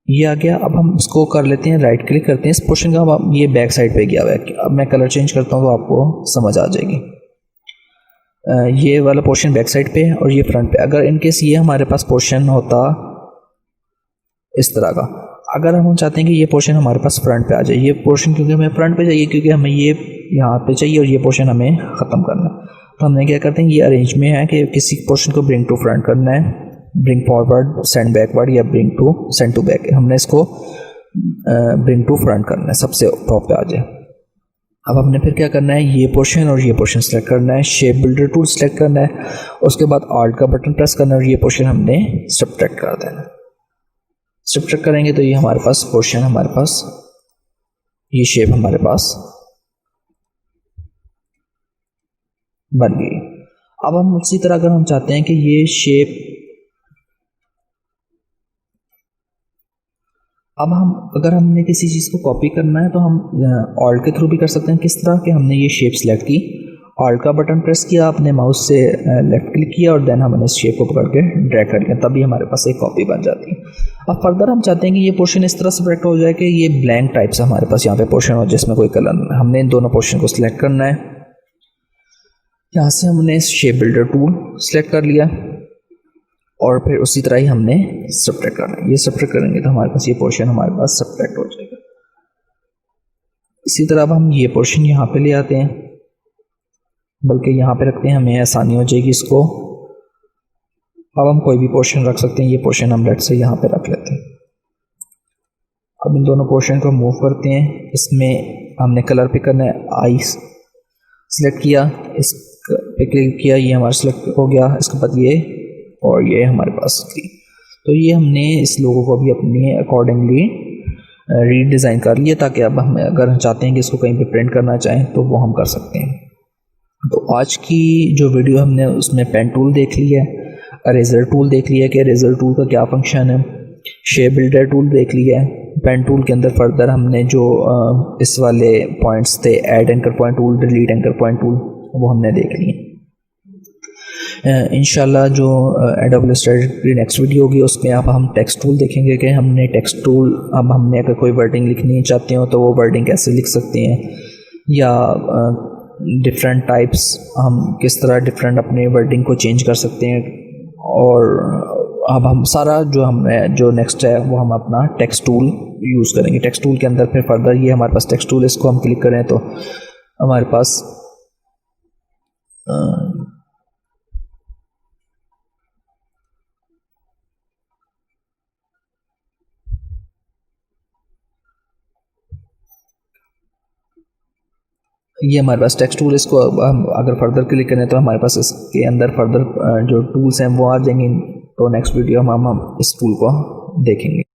ये आ गया। अब हम इसको कर लेते हैं, राइट क्लिक करते हैं इस पोर्शन का। अब ये बैक साइड पे गया हुआ है। अब मैं कलर चेंज करता हूँ तो आपको समझ आ जाएगी। ये वाला पोर्शन बैक साइड पे है और ये फ्रंट पे। अगर इनकेस ये हमारे पास पोर्शन होता इस तरह का, अगर हम चाहते हैं कि ये पोर्शन हमारे पास फ्रंट पे आ जाए, ये पोर्शन क्योंकि हमें फ्रंट पे चाहिए, क्योंकि हमें ये यहाँ पे चाहिए और ये पोर्शन हमें ख़त्म करना है, तो हमने क्या करते हैं, ये अरेंज में है कि किसी पोर्शन को ब्रिंग टू फ्रंट करना है, ब्रिंग फॉरवर्ड, सेंड बैकवर्ड या bring to send to back. हमने इसको ब्रिंग टू फ्रंट करना है, सबसे टॉप पे आ जाए। अब हमने फिर क्या करना है, ये पोर्शन और ये पोर्शन सेलेक्ट करना है, शेप बिल्डर टूल सेलेक्ट करना है, उसके बाद आल्ट का बटन प्रेस करना है और ये पोर्शन हमने सब्ट्रैक्ट कर देना है। सब्ट्रैक्ट करेंगे तो ये हमारे पास पोर्शन, हमारे पास ये शेप हमारे पास बन गई। अब हम उसी तरह अगर हम चाहते हैं कि ये शेप, अब हम अगर हमने किसी चीज़ को कॉपी करना है तो हम ऑल्ट के थ्रू भी कर सकते हैं। किस तरह कि हमने ये शेप सेलेक्ट की, ऑल्ट का बटन प्रेस किया, अपने माउस से लेफ्ट क्लिक किया और देन हमने इस शेप को पकड़ के ड्रैग कर लिया, तभी हमारे पास एक कॉपी बन जाती है। अब फर्दर हम चाहते हैं कि ये पोर्शन इस तरह सेलेक्ट हो जाए कि ये ब्लैंक टाइप से हमारे पास यहाँ पे पोर्शन हो जिसमें कोई कलर। हमने इन दोनों पोर्शन को सिलेक्ट करना है। यहाँ से हमने शेप बिल्डर टूल सेलेक्ट कर लिया और फिर उसी तरह ही हमने सब्ट्रैक्ट करना है। ये सब्ट्रैक्ट करेंगे तो हमारे पास ये पोर्शन हमारे पास सब्ट्रैक्ट हो जाएगा। इसी तरह अब हम ये पोर्शन यहाँ पे ले आते हैं, बल्कि यहाँ पे रखते हैं, हमें आसानी हो जाएगी इसको। अब हम कोई भी पोर्शन रख सकते हैं, ये पोर्शन हम लेट से यहाँ पे रख लेते हैं। अब इन दोनों पोर्शन को मूव करते हैं, इसमें हमने कलर पिक करना है, आई सिलेक्ट किया, इस पे क्लिक किया, ये हमारा सिलेक्ट हो गया। इसके बाद ये और ये हमारे पास थी। तो ये हमने इस लोगों को भी अपने अकॉर्डिंगली रीडिज़ाइन कर लिया, ताकि अब हम अगर हम चाहते हैं कि इसको कहीं पे प्रिंट करना चाहें तो वो हम कर सकते हैं। तो आज की जो वीडियो हमने उसमें पेन टूल देख लिया है, इरेज़र टूल देख लिया कि इरेज़र टूल का क्या फंक्शन है, शेप बिल्डर टूल देख लिया है, पेन टूल के अंदर फर्दर हमने जो इस वाले पॉइंट्स थे, add anchor point tool, delete anchor point tool, वो हमने देख लिए। इंशाल्लाह जो एडोब इलस्ट्रेटर की नेक्स्ट वीडियो होगी उसमें अब हम टेक्स्ट टूल देखेंगे कि हमने टेक्स्ट टूल, अब हमने अगर कोई वर्डिंग लिखनी चाहते हो तो वो वर्डिंग कैसे लिख सकते हैं, या डिफरेंट टाइप्स हम किस तरह डिफरेंट अपने वर्डिंग को चेंज कर सकते हैं। और अब हम सारा जो नेक्स्ट है वो हम अपना टेक्स्ट टूल यूज़ करेंगे। टेक्स्ट टूल के अंदर फिर फर्दर ये हमारे पास टेक्स्ट टूल, इसको हम क्लिक करें तो हमारे पास ये हमारे पास टेक्स्ट टूल, इसको हम अगर फर्दर क्लिक करें तो हमारे पास इसके अंदर फर्दर जो टूल्स हैं वो आ जाएंगे। तो नेक्स्ट वीडियो में हम इस टूल को देखेंगे।